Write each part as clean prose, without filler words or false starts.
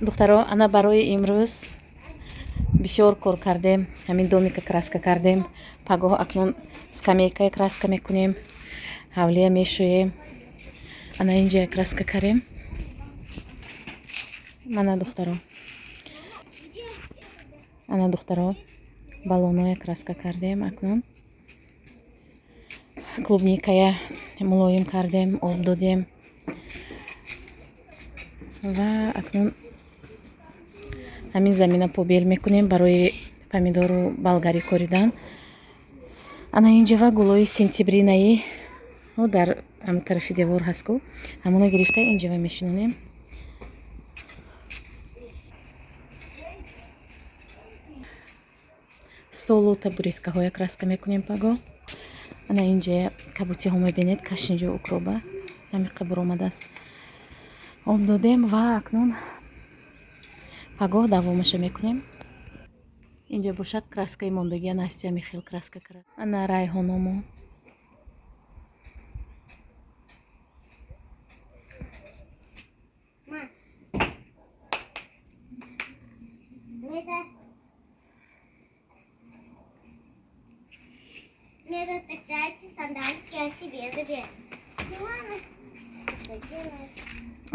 духтаро, ана барои имрӯз бисёр кор кардем. Ҳамин домика краска кардем. Пагоҳ акнун скамейкаи краска мекунем. ҳавлия мешӯем. Ана инҷа краска карем. Ана духтаро балоное краска кардем. Акнун клубникая мулоим кардем, об додем ва акнун ҳамин замина побел мекунем барои помидору болгарӣ коридан. Ана инҷава гулои сентябринаи дар ҳамун тарафи девор ҳастку. Ҳамуна гирифта инҷава мешинонем. Столу табуреткаҳоя краска мекунем пагоҳ. Ана инҷа кабутиҳо мебинед, кашниҷу укроба ҳамиқа буромадааст. Об додем ва акнун пагоҳ давомаша мекунем. Инҷа бошад краскаи мондагия Настя Михел краска кард. Ана райҳономо.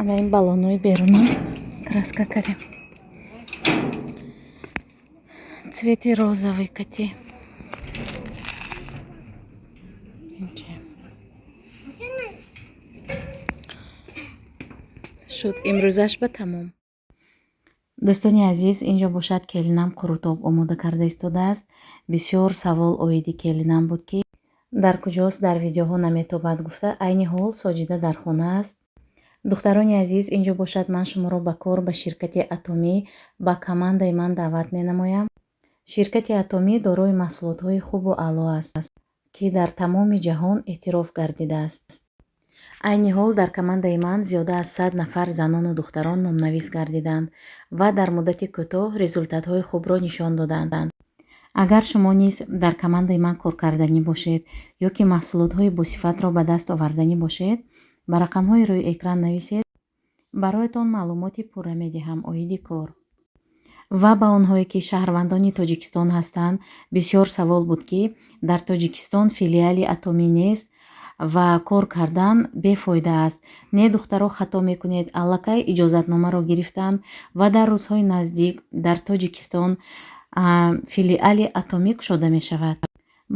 Ана ин балонои беруна краска карем. Цвети розовый кати. Шуд имрӯзаш ба тамом. дӯстони азиз, инҷо бошад келинам қурутоб омода карда истодааст. Бисёр савол оиди келинам буд ки дар куҷост, дар видеоҳо наметобад гуфта. Айни ҳол Соҷида дар хона аст. духтарони азиз, инҷо бошад ман шуморо ба кор ба ширкати Атомӣ ба командаи ман даъват менамоям. ширкати Атомӣ дорои маҳсулотҳои хубу аъло аст, ки дар тамоми ҷаҳон эътироф гардидааст. айни ҳол дар командаи ман зиёда аз 100 нафар занону духтарон номнавис гардиданд ва дар муддати кӯтоҳ результатҳои хубро нишон доданд. агар шумо низ дар командаи ман кор карданӣ бошед ё ки маҳсулотҳои босифатро ба даст оварданӣ бошед, ба рақамҳои рӯи экран нависед. бароятон маълумоти пурра медиҳам оиди кор. ва ба онҳое ки шаҳрвандони Тоҷикистон ҳастанд, бисёр савол буд ки дар Тоҷикистон филиали Атомӣ нест ва кор кардан бефоида аст. Не духтаро хато мекунед, аллакай иҷозатномаро гирифтанд ва дар рӯзҳои наздик дар Тоҷикистон филиали Атомӣ кушода мешавад.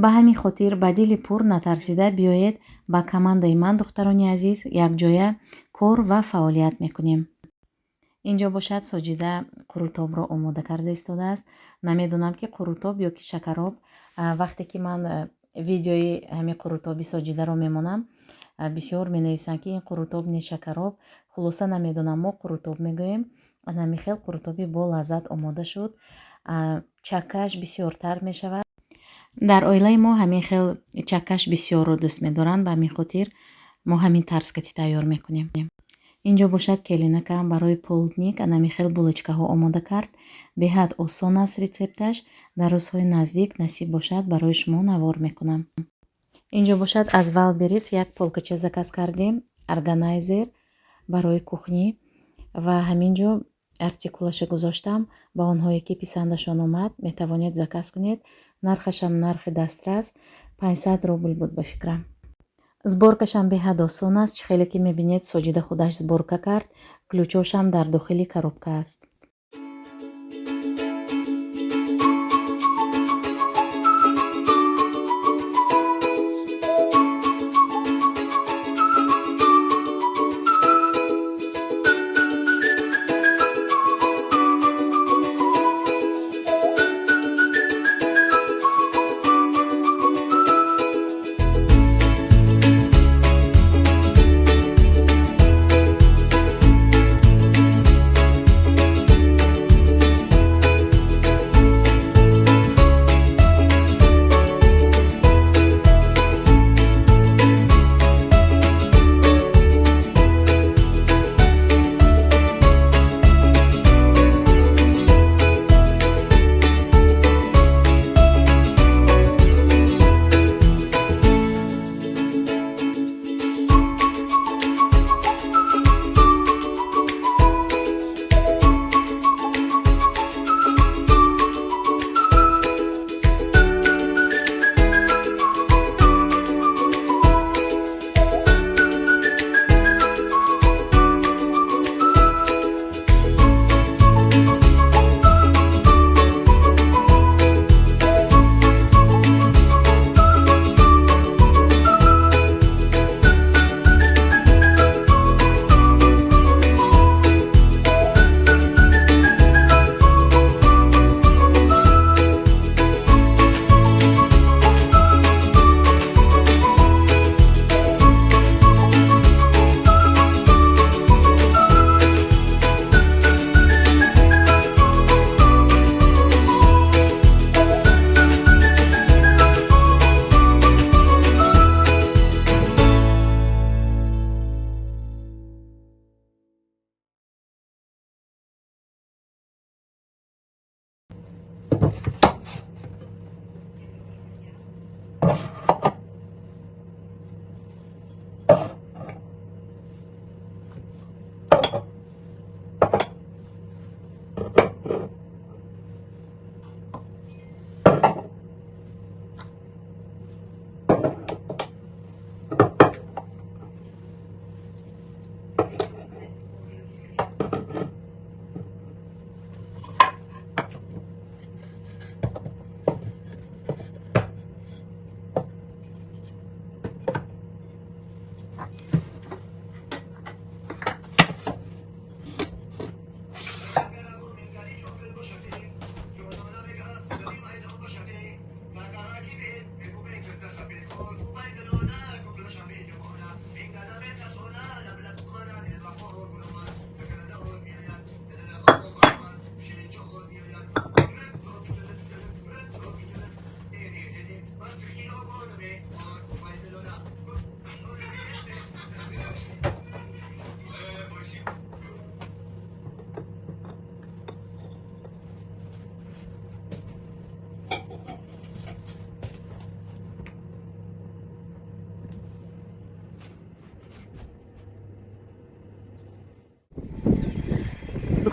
ба ҳамин хотир ба дили пур натарсида биёед ба командаи ман, духтарони азиз, якҷоя кор ва фаъолият мекунем. инҷо бошад Соҷида қурутобро омода карда истодааст. намедонам ки қурутоб ё ки шакароб. вақте ки ман видеои ҳамин қурутоби Соҷидаро мемонам, бисёр менависанд ки ин қурутоб не шакароб. хулоса намедонам, мо қурутоб мегӯем. ана михел қурутоби бо лаззат омода шуд. чаккаш бисёртар мешавад. дар оилаи мо ҳамин хел чаккаш бисёрро дӯст медоранд. ба ҳамин хотир мо ҳамин тарскати тайёр мекунем. инҷо бошад келинакам барои полдник ана михел булочкаҳо омода кард. беҳад осон аст рецепташ. дар рӯзҳои наздик насиб бошад барои шумо навор мекунам. инҷо бошад аз Валберис як полкача заказ кардем. органайзер барои кухнӣ ва ҳаминҷо артикулаша гузоштам. ба онҳое ки писандашон омад метавонед заказ кунед. нархашам нархи дастрас 500 рубл буд ба фикрам. сборкашам беҳад осон аст. чихеле ки мебинед Соҷида худаш сборка кард. ключошам дар дохили коробка аст.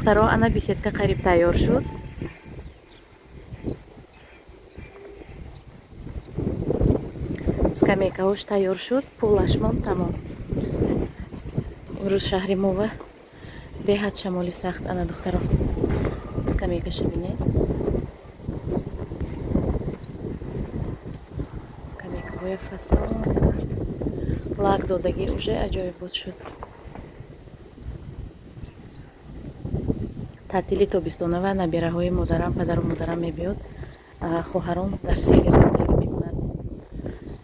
духтаро, ана беседка қариб тайёр шуд. Скамейкаҳош тайёр шуд, пулашмон тамом. имрӯз шаҳри мова беҳад шамоли сахт. Ана духтаро, скамейкаша бинед. скамейкаҳоя фасон кард. лак додагӣ уже аҷоибот шуд. таътили тобистона ва набираҳои модарам, падару модарам мебиёд. хоҳарон дар север зиндагӣ мекунад.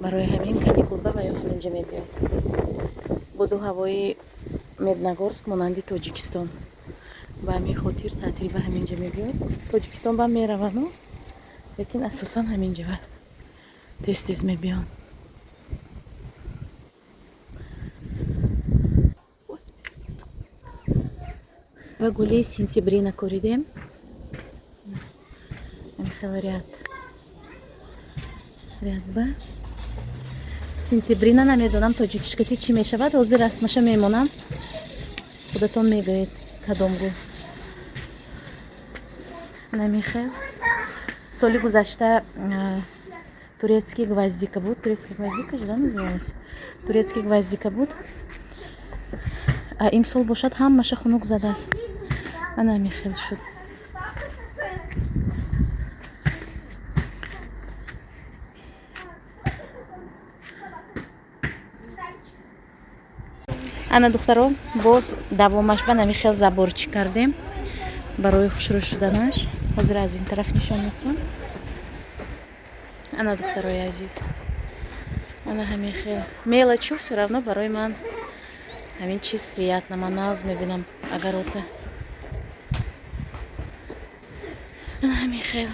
барои ҳамин каникулба ва ё ҳаминҷа мебиёд. буду ҳавои меднагорск монанди тоҷикистон. ба ҳамин хотир таътил ба ҳаминҷа мебиёд. тоҷикистон ба меравану, лекин асосан ҳаминҷа ва тез мебиён. ва гули сентябрина коридем. хеле ряд ба сентябрина намедонам тоҷикишкати чӣ мешавад. ҳозир расмаша мемонам. худатон мегӯед кадом гул. намехел соли гузашта турецкий гвоздика буд. турецкий гвоздика жуда называлась. турецкий гвоздика буд. имсол бошад ҳамаша хунук задааст. ана намехел шуд. ана духтаро, боз давомаш ба намехел заборчӣ кардем барои хушрӯй шуданаш. ҳозир аз ин тараф нишон медиҳам. ана духтарои азиз, ана ҳамехел мелочу все равно барои ман ҳамин чиз приятна. ман нағз мебинам агарота. ана ҳамехел